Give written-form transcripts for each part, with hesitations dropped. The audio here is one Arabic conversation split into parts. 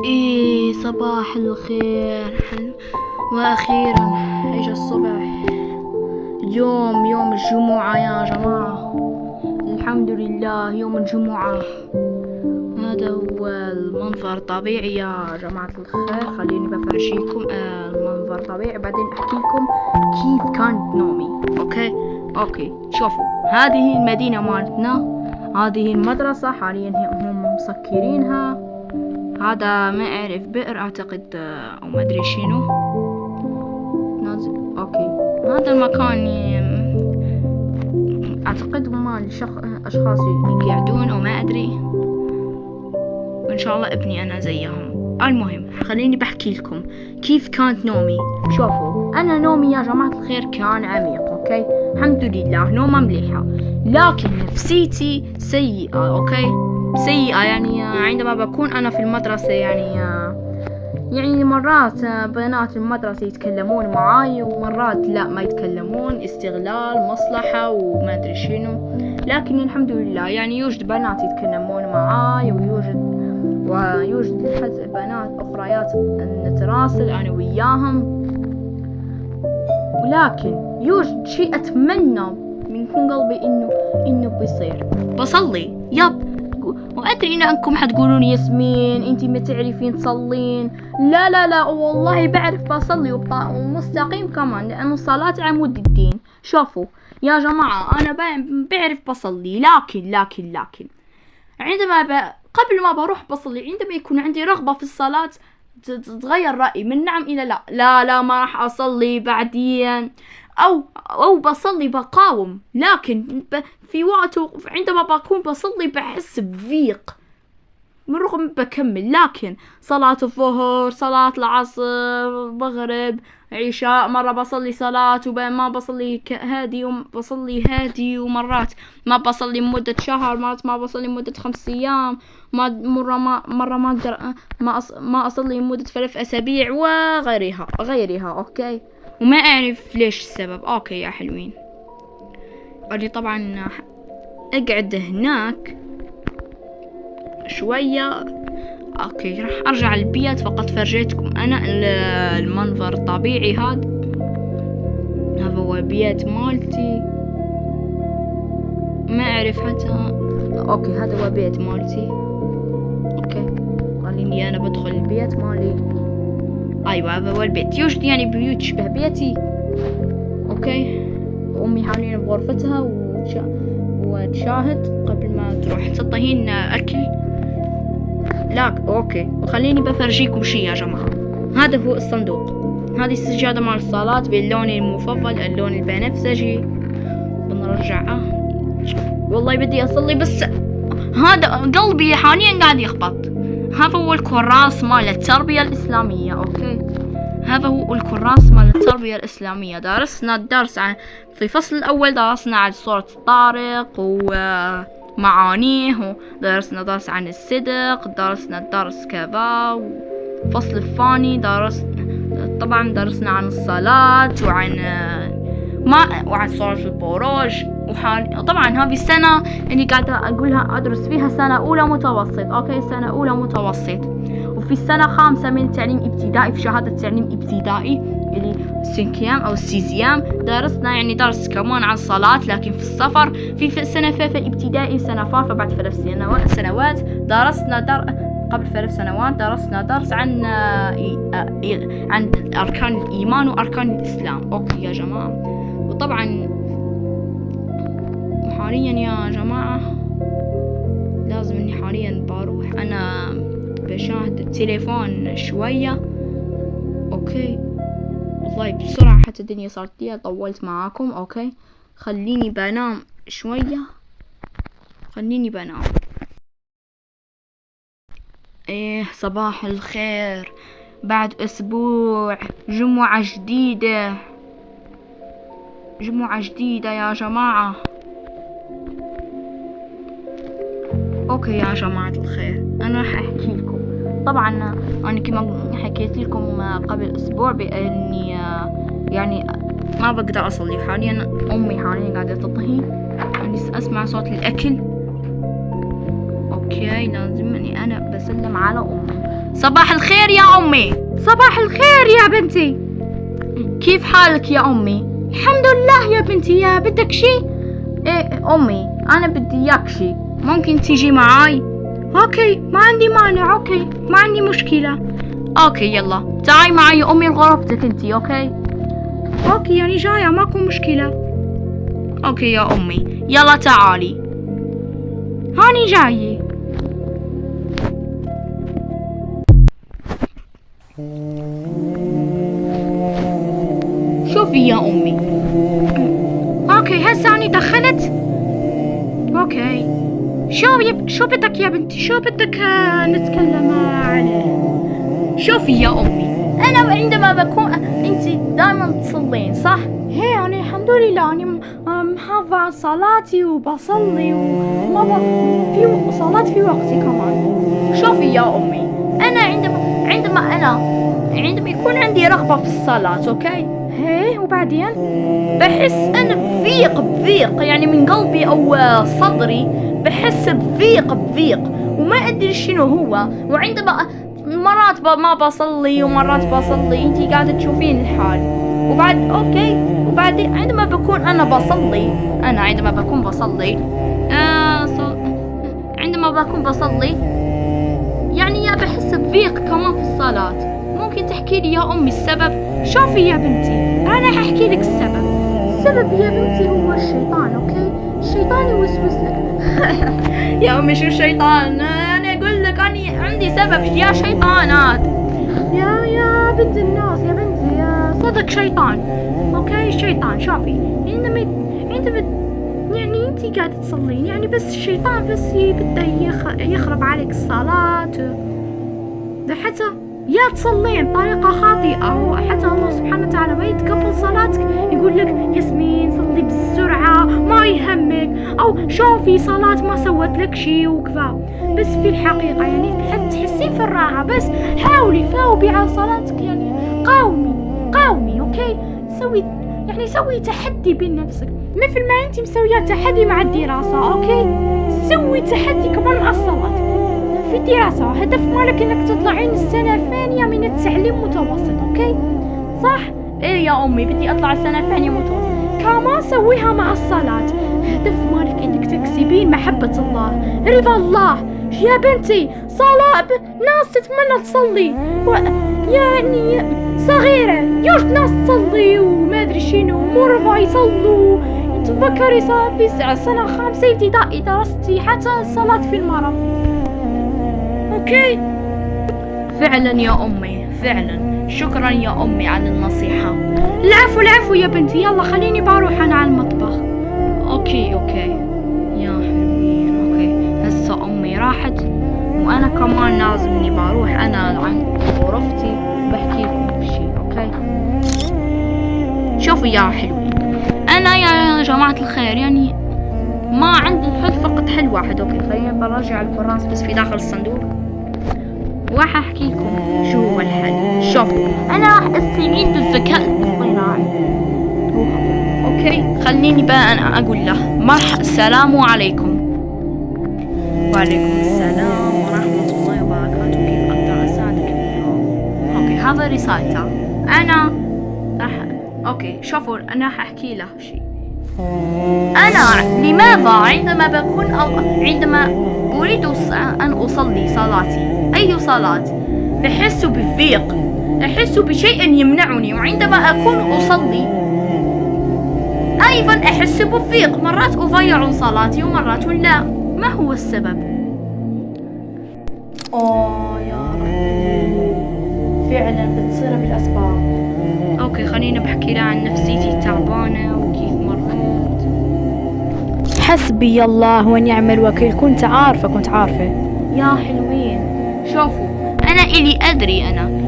إيه، صباح الخير. وأخيرا إجا الصبح. اليوم يوم الجمعة يا جماعة، الحمد لله يوم الجمعة. هذا هو المنظر طبيعي يا جماعة الخير. خليني بفرجيكم المنظر طبيعي، بعدين أحكيكم كيف كانت نومي. أوكي شوفوا، هذه المدينة مالتنا، هذه المدرسة حاليا هم مسكرينها. هذا ما أعرف بئر أعتقد، أو ما أدري شنو نازل. أوكي، هذا المكان أعتقد مال أشخاص يقعدون أو ما أدري، وإن شاء الله ابني أنا زيهم. المهم خليني بحكي لكم كيف كانت نومي. شوفوا، أنا نومي يا جماعة الخير كان عميق. أوكي، الحمد لله نومة مليحة، لكن نفسيتي سيئة. سيئة يعني عندما بكون أنا في المدرسة، يعني مرات بنات المدرسة يتكلمون معاي ومرات لا ما يتكلمون، استغلال مصلحة وما أدري شنو. لكن الحمد لله يعني يوجد بنات يتكلمون معاي، ويوجد بنات أخريات نتراسل أنا وياهم. ولكن يوجد شيء أتمنى من كل قلبي إنه بيصير. بصلي وأدري إنكم حتقولون ياسمين أنتي ما تعرفين تصلين. لا والله بعرف بصلي ومستقيم كمان، لأنه الصلاة عمود الدين. شوفوا يا جماعة، أنا بعرف بصلي، لكن عندما قبل ما بروح بصلي، عندما يكون عندي رغبة في الصلاة تتغير رأيي من نعم إلى لا ما راح أصلي بعدين، أو بصلي بقاوم. لكن في وقت عندما بكون بصلي بحس بضيق من رغم بكمل. لكن صلاة الظهر، صلاة العصر، مغرب، عشاء، مرة بصلي صلاة وما بصلي هادي، وبصلي هادي، ومرات ما بصلي مدة شهر، مرات ما بصلي مدة 5 أيام، مرة ما أصلي مدة 3 أسابيع وغيرها. أوكي، وما أعرف ليش السبب. أوكي يا حلوين، أنا طبعا أقعد هناك شوية. أوكي، راح أرجع البيت. فقط فرجيتكم أنا المنظر الطبيعي. هذا هو البيت مالتي، ما أعرف حتى. أوكي، هذا هو بيت مالتي. أوكي، خليني أنا بدخل البيت مالي. أيوة، هذا هو البيت. يوجد يعني بيوت تشبه بيتي. أوكي، أمي حاليا بغرفتها وتشاهد قبل ما تروح تطهين أكل. أوكي، وخليني بفرجيكم شي يا جماعة. هذا هو الصندوق، هذه السجادة مال الصلاة باللون المفضل، اللون البنفسجي. بنرجعه. والله بدي أصلي بس هذا قلبي حاليا قاعد يخبط. هذا هو الكراس مال التربية الإسلامية. أوكي، هذا هو الكراس مال التربية الإسلامية. درسنا الدرس في الفصل الأول درسنا عن سورة الطارق ومعانيه، ودرسنا درس عن الصدق، درسنا درس كذا. الفصل الثاني درسنا عن الصلاة وعن سورة البروج. طبعا هذه السنة اللي قاعدة أقولها أدرس فيها سنة أولى متوسط. أوكي، سنة أولى متوسط. وفي السنة 5 من التعليم ابتدائي، في شهادة تعليم ابتدائي اللي سنكيام أو سيزيام، درسنا يعني درس كمان عن الصلاة. لكن في السفر في سنة 3 ابتدائي، سنة 5 بعد 3 سنوات درسنا قبل 3 سنوات درسنا درس عن أركان الإيمان وأركان الإسلام. أوكي يا جماعة، وطبعا حاليا يا جماعة لازم إني حاليا بروح أنا بشاهد التليفون شوية. أوكي، والله بسرعة حتى الدنيا صارت لي طولت معاكم. أوكي، خليني بنام شوية، إيه، صباح الخير. بعد أسبوع جمعة جديدة يا جماعة. أوكي يا جماعة الخير، أنا راح أحكي لكم. طبعا أنا كما حكيت لكم قبل أسبوع بأني يعني ما بقدر أصلي حاليا. أمي حاليا قاعدة تطهي، يعني أسمع صوت الأكل. أوكي، لازم أني أنا بسلم على أمي. صباح الخير يا أمي. صباح الخير يا بنتي. كيف حالك يا أمي؟ الحمد لله يا بنتي. يا بدك شي؟ إيه أمي، أنا بدي إياك شي، ممكن تيجي معاي؟ اوكي، ما عندي مانع. اوكي، ما عندي مشكلة. اوكي يلا تعاي معي يا أمي لغرفتك انتي. اوكي يعني جاية، ماكو مشكلة. اوكي يا أمي، يلا تعالي. هاني جاية. شوفي يا أمي. اوكي، هسه اني دخلت. اوكي، شو بدك يا بنتي؟ شو بدك نتكلم عليه؟ شوفي يا أمي، أنا عندما بكون انتي دائما تصلين صح؟ هي أنا الحمد لله أنا محافظة على صلاتي وبصلي وما في صلاة في وقتي كمان. شوفي يا أمي، أنا عندما يكون عندي رغبة في الصلاة أوكي؟ هي وبعدين بحس أنا بضيق يعني من قلبي أو صدري، بحس بضيق وما أدري شنو هو. وعندما مرات ما بصلي ومرات بصلي، انتي قاعدة تشوفين الحال. وبعدين عندما بكون بصلي يعني بحس بضيق كمان في الصلاة. ممكن تحكي لي يا أمي السبب؟ شوفي يا بنتي، أنا هحكي لك السبب. السبب يا بنتي هو الشيطان. أوكي، الشيطان يوسوس لك. يا أمي شو الشيطان؟ أنا أقول لك أنا عندي سبب يا شيطانات. يا بنت الناس يا بنتي، صدق شيطان. أوكي، الشيطان شوفي عندما يعني انتي قاعدة تصلين يعني بس الشيطان بس بده يخرب عليك الصلاة. ده حتى يا تصلين بطريقة خاطئة، وحتى الله سبحانه وتعالى ما يتقبل صلاتك، يقول لك ياسمين صلي بسرعة ما يهمك، أو شوفي صلاة ما سوت لك شي وكذا. بس في الحقيقة يعني تحسين في الراحة، بس حاولي ثاوبي على صلاتك، يعني قاومي. أوكي، سوي تحدي بين نفسك، مثل ما انت مسوية تحدي مع الدراسة. اوكي، سوي تحدي كمان مع الصلاة. في الدراسة هدف مالك انك تطلعين السنة الثانية من التعليم متوسط. اوكي صح؟ ايه يا امي بدي اطلع السنة الثانية متوسط. كمان سويها مع الصلاة، هدف مالك انك تكسبين محبة الله، رضا الله. يا بنتي صلاة ناس تتمنى تصلي يعني صغيرة، يوش ناس تصلي وما ادري شنو، مرضى يصلوا. تفكري صار في سنة 5 ابتدائي درستي حتى الصلاة في المرض. اوكي فعلا يا امي، فعلا شكرا يا امي على النصيحة. العفو يا بنتي. يلا خليني بروح انا على المطبخ. اوكي يا حلوين. اوكي هسه امي راحت وانا كمان لازمني بروح انا عن غرفتي بحكي لكم شيء. اوكي شوفوا يا حلوين، انا يا جماعة الخير يعني ما عندي حل، فقط حل واحد. اوكي خلينا برجع الكراس بس في داخل الصندوق وراح احكي لكم شو هو الحل. شوفوا انا راح استعين بالذكاء الاصطناعي. اوكي خليني بقى انا اقول له السلام عليكم. وعليكم السلام ورحمة الله وبركاته، كيف اقدر اساعدك اليوم؟ اوكي هذا رسالته. انا راح شوفوا انا راح احكي له شيء. أنا لماذا عندما أريد أن أصلي صلاتي، أي صلاة، بحس بالضيق، أحس بشيء يمنعني. وعندما أكون أصلي أيضا أحس بالضيق، مرات أضيع صلاتي ومرات لا. ما هو السبب؟ يا ربي، فعلا بتصير بالأسباب. أوكي خليني بحكي له عن نفسيتي تعبانة وكيف مرات. حسبي الله ونعم الوكيل. كنت عارفة يا حلوين. شوفوا أنا أدري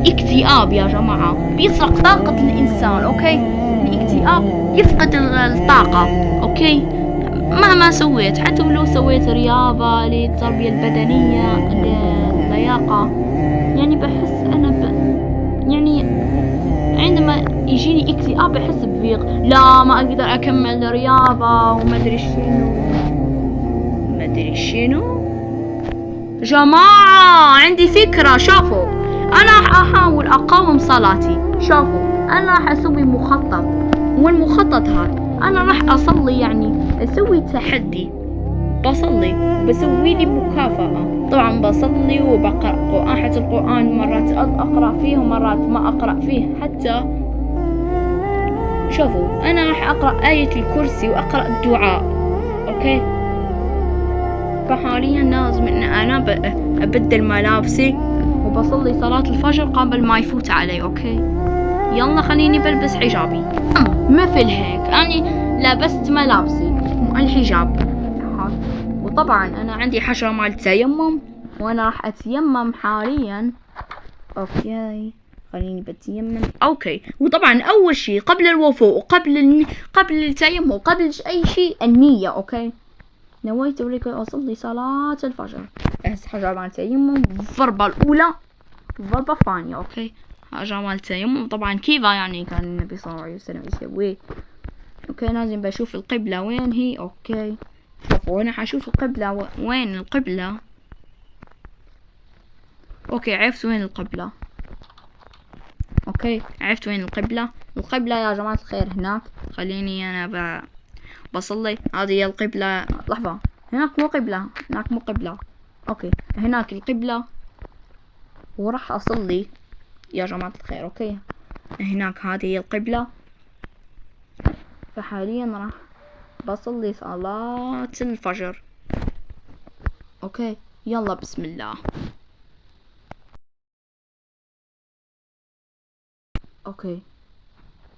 اكتئاب يا جماعة بيسرق طاقة الإنسان. أوكي الاكتئاب يفقد الطاقة. أوكي مهما سويت، حتى لو سويت رياضة للتربية البدنية للياقة، يعني بحس يعني عندما يجيني اكتئاب بحس بضيق، لا ما اقدر اكمل رياضة وما ادري شنو. جماعة عندي فكرة. شوفوا انا راح احاول اقاوم صلاتي. شوفوا انا راح اسوي مخطط، والمخطط هذا انا راح اصلي، يعني اسوي تحدي، بصلي وبسوي لي مكافأة. طبعا بصلي وبقرأ قرآن، حتى القرآن مرات اقرأ فيه ومرات ما اقرأ فيه. حتى شوفوا انا راح اقرأ آية الكرسي واقرأ الدعاء. اوكي، فحاليا لازم ان انا ابدل ملابسي وبصلي صلاة الفجر قبل ما يفوت علي. اوكي يلا خليني بلبس حجابي. مثل هيك اني لبست ملابسي الحجاب، وطبعا انا عندي حشرة مال تيمم وانا راح اتيمم حاليا. اوكي خليني بتيمم. اوكي، وطبعا اول شيء قبل الوضوء وقبل قبل التيمم وقبل اي شيء النية. اوكي نويت أريد أصلي صلاة الفجر، حاجة مال التيمم، الضربة الأولى الضربة الثانية. أوكي حاجة مال التيمم طبعا كيفا يعني كان النبي صلى الله عليه وسلم يسويه. أوكي لازم بشوف القبلة وين هي. أوكي شوفوا هنا حشوف القبلة وين القبلة. أوكي عرفت وين القبلة. أوكي عرفت وين القبلة. القبلة يا جماعة الخير هناك. خليني أنا بصلي. هذه هي القبلة. لحظة هناك مو قبلة، هناك مو قبلة. اوكي هناك القبلة وراح اصلي يا جماعة الخير. اوكي هناك هذه هي القبلة، فحاليا راح بصلي صلاة الفجر. اوكي يلا بسم الله. اوكي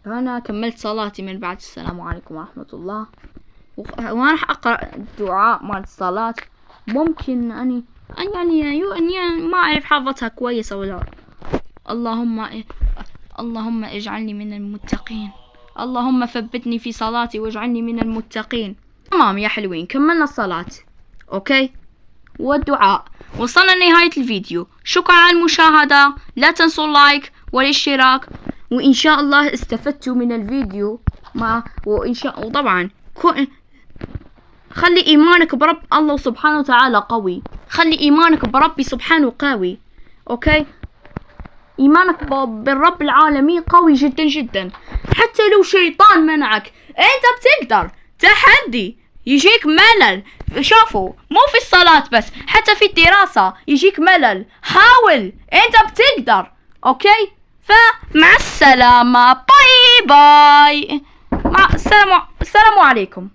انا كملت صلاتي من بعد. السلام عليكم ورحمة الله. وانا راح اقرأ الدعاء مال الصلاة. ممكن اني يعني ما اعرف حافظتها كويس او لا. اللهم اجعلني من المتقين، اللهم ثبتني في صلاتي واجعلني من المتقين. تمام يا حلوين كملنا الصلاة. اوكي والدعاء. وصلنا لنهاية الفيديو. شكرا على المشاهدة، لا تنسوا اللايك والاشتراك، وإن شاء الله استفدتوا من الفيديو. وطبعا خلي إيمانك برب الله سبحانه وتعالى قوي. خلي إيمانك بربي سبحانه قوي. أوكي إيمانك بالرب العالمين قوي جدا جدا. حتى لو شيطان منعك أنت بتقدر. تحدي يجيك ملل. شوفوا مو في الصلاة بس، حتى في الدراسة يجيك ملل. حاول أنت بتقدر. أوكي فمع السلامة. باي باي. السلام عليكم.